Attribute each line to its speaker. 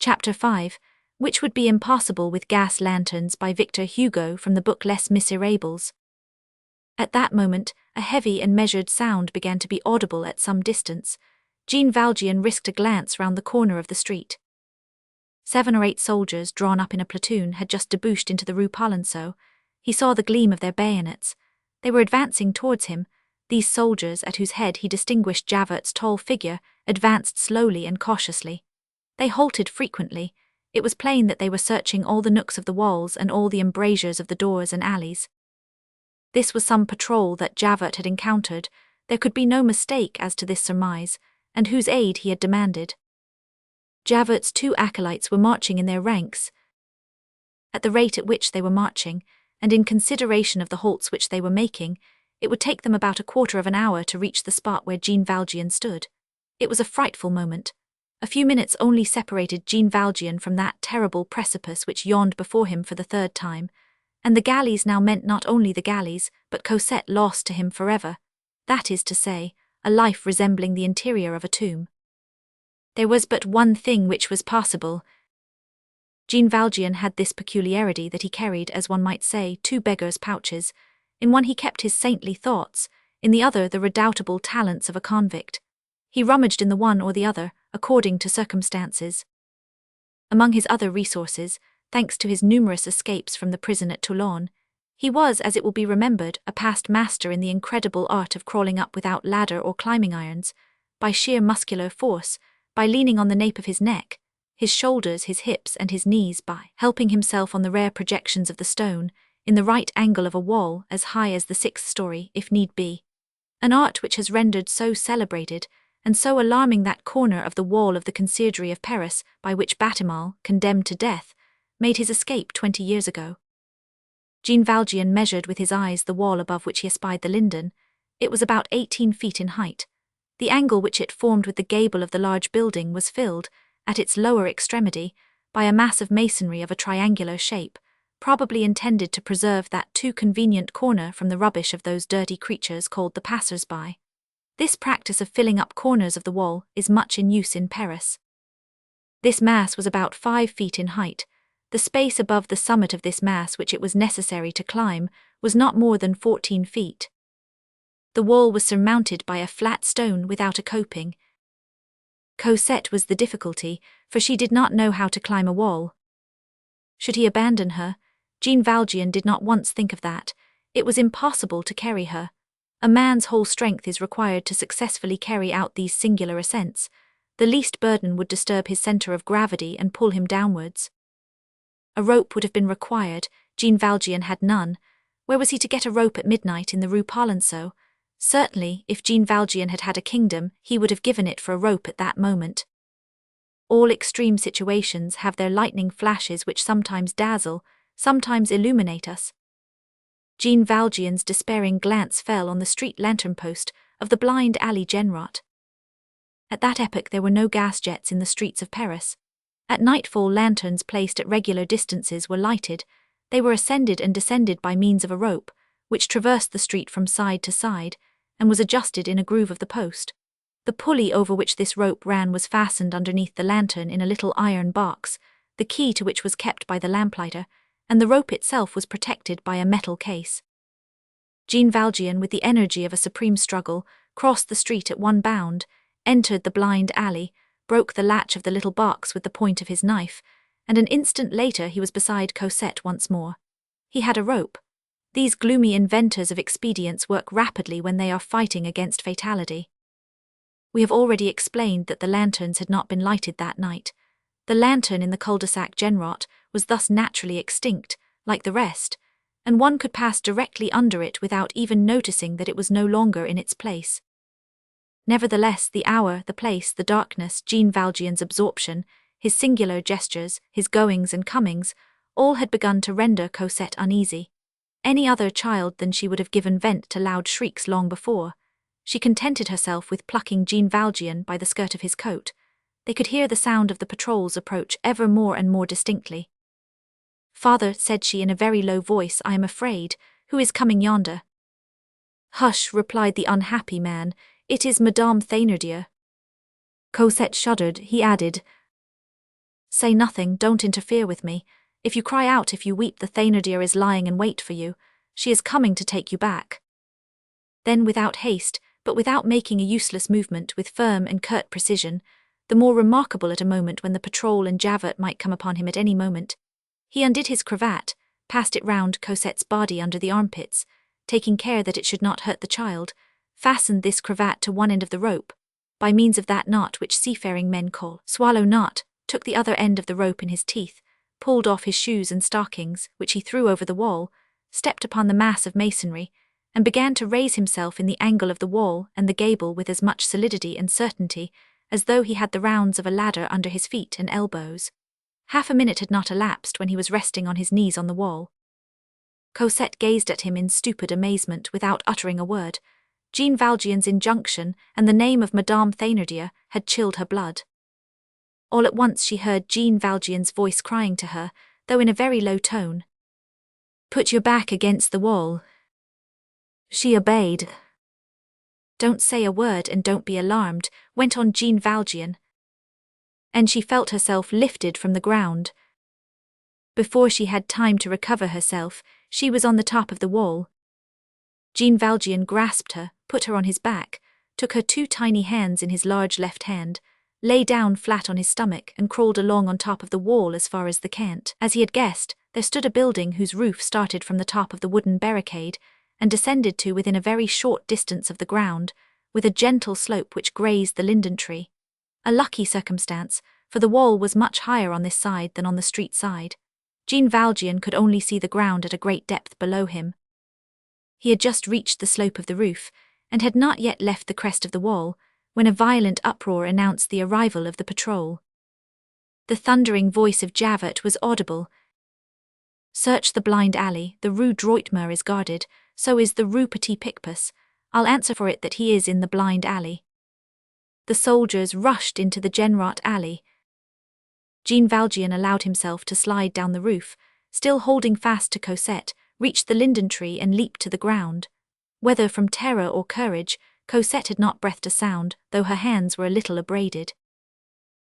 Speaker 1: Chapter 5, which would be impossible with Gas Lantarns by Victor Hugo from the book Les Miserables. At that moment, a heavy and measured sound began to be audible at some distance. Jean Valjean risked a glance round the corner of the street. 7 or 8 soldiers, drawn up in a platoon, had just debouched into the Rue Polonceau. He saw the gleam of their bayonets. They were advancing towards him. These soldiers, at whose head he distinguished Javert's tall figure, advanced slowly and cautiously. They halted frequently. It was plain that they were searching all the nooks of the walls and all the embrasures of the doors and alleys. This was some patrol that Javert had encountered. There could be no mistake as to this surmise, and whose aid he had demanded. Javert's 2 acolytes were marching in their ranks. At the rate at which they were marching, and in consideration of the halts which they were making, it would take them about a quarter of an hour to reach the spot where Jean Valjean stood. It was a frightful moment. A few minutes only separated Jean Valjean from that terrible precipice which yawned before him for the 3rd time, and the galleys now meant not only the galleys, but Cosette lost to him forever, that is to say, a life resembling the interior of a tomb. There was but one thing which was possible. Jean Valjean had this peculiarity that he carried, as one might say, 2 beggars' pouches. In one he kept his saintly thoughts, in the other the redoubtable talents of a convict. He rummaged in the one or the other, according to circumstances. Among his other resources, thanks to his numerous escapes from the prison at Toulon, he was, as it will be remembered, a past master in the incredible art of crawling up without ladder or climbing irons, by sheer muscular force, by leaning on the nape of his neck, his shoulders, his hips, and his knees, by helping himself on the rare projections of the stone, in the right angle of a wall as high as the 6th story, if need be. An art which has rendered so celebrated and so alarming that corner of the wall of the Conciergerie of Paris by which Batimal, condemned to death, made his escape 20 years ago. Jean Valjean measured with his eyes the wall above which he espied the linden. It was about 18 feet in height. The angle which it formed with the gable of the large building was filled, at its lower extremity, by a mass of masonry of a triangular shape, probably intended to preserve that too convenient corner from the rubbish of those dirty creatures called the passers-by. This practice of filling up corners of the wall is much in use in Paris. This mass was about 5 feet in height. The space above the summit of this mass which it was necessary to climb was not more than 14 feet. The wall was surmounted by a flat stone without a coping. Cosette was the difficulty, for she did not know how to climb a wall. Should he abandon her? Jean Valjean did not once think of that. It was impossible to carry her. A man's whole strength is required to successfully carry out these singular ascents. The least burden would disturb his centre of gravity and pull him downwards. A rope would have been required. Jean Valjean had none. Where was he to get a rope at midnight in the Rue Polonceau? Certainly, if Jean Valjean had had a kingdom, he would have given it for a rope at that moment. All extreme situations have their lightning flashes which sometimes dazzle, sometimes illuminate us. Jean Valjean's despairing glance fell on the street lantern post of the blind alley Genrot. At that epoch there were no gas jets in the streets of Paris. At nightfall lanterns placed at regular distances were lighted. They were ascended and descended by means of a rope, which traversed the street from side to side, and was adjusted in a groove of the post. The pulley over which this rope ran was fastened underneath the lantern in a little iron box, the key to which was kept by the lamplighter, and the rope itself was protected by a metal case. Jean Valjean, with the energy of a supreme struggle, crossed the street at one bound, entered the blind alley, broke the latch of the little box with the point of his knife, and an instant later he was beside Cosette once more. He had a rope. These gloomy inventors of expedients work rapidly when they are fighting against fatality. We have already explained that the lanterns had not been lighted that night. The lantern in the cul-de-sac Genrot was thus naturally extinct, like the rest, and one could pass directly under it without even noticing that it was no longer in its place. Nevertheless, the hour, the place, the darkness, Jean Valjean's absorption, his singular gestures, his goings and comings, all had begun to render Cosette uneasy. Any other child than she would have given vent to loud shrieks long before. She contented herself with plucking Jean Valjean by the skirt of his coat. They could hear the sound of the patrols approach ever more and more distinctly. "Father," said she in a very low voice, "I am afraid. Who is coming yonder?" "Hush," replied the unhappy man, "it is Madame Thénardier." Cosette shuddered. He added, Say nothing, don't interfere with me. If you cry out, if you weep, the Thénardier is lying in wait for you. She is coming to take you back. Then without haste, but without making a useless movement, with firm and curt precision, the more remarkable at a moment when the patrol and Javert might come upon him at any moment, he undid his cravat, passed it round Cosette's body under the armpits, taking care that it should not hurt the child, fastened this cravat to one end of the rope, by means of that knot which seafaring men call swallow knot, took the other end of the rope in his teeth, pulled off his shoes and stockings, which he threw over the wall, stepped upon the mass of masonry, and began to raise himself in the angle of the wall and the gable with as much solidity and certainty as though he had the rounds of a ladder under his feet and elbows. Half a minute had not elapsed when he was resting on his knees on the wall. Cosette gazed at him in stupid amazement without uttering a word. Jean Valjean's injunction and the name of Madame Thénardier had chilled her blood. All at once she heard Jean Valjean's voice crying to her, though in a very low tone, "Put your back against the wall." She obeyed. "Don't say a word and don't be alarmed," went on Jean Valjean. And she felt herself lifted from the ground. Before she had time to recover herself, she was on the top of the wall. Jean Valjean grasped her, put her on his back, took her 2 tiny hands in his large left hand, lay down flat on his stomach and crawled along on top of the wall as far as the cant. As he had guessed, there stood a building whose roof started from the top of the wooden barricade and descended to within a very short distance of the ground, with a gentle slope which grazed the linden tree. A lucky circumstance, for the wall was much higher on this side than on the street side. Jean Valjean could only see the ground at a great depth below him. He had just reached the slope of the roof, and had not yet left the crest of the wall, when a violent uproar announced the arrival of the patrol. The thundering voice of Javert was audible. "Search the blind alley, the Rue Droitmer is guarded, so is the Rue Petit Picpus. I'll answer for it that he is in the blind alley." The soldiers rushed into the Genrot alley. Jean Valjean allowed himself to slide down the roof, still holding fast to Cosette, reached the linden tree and leaped to the ground. Whether from terror or courage, Cosette had not breathed a sound, though her hands were a little abraded.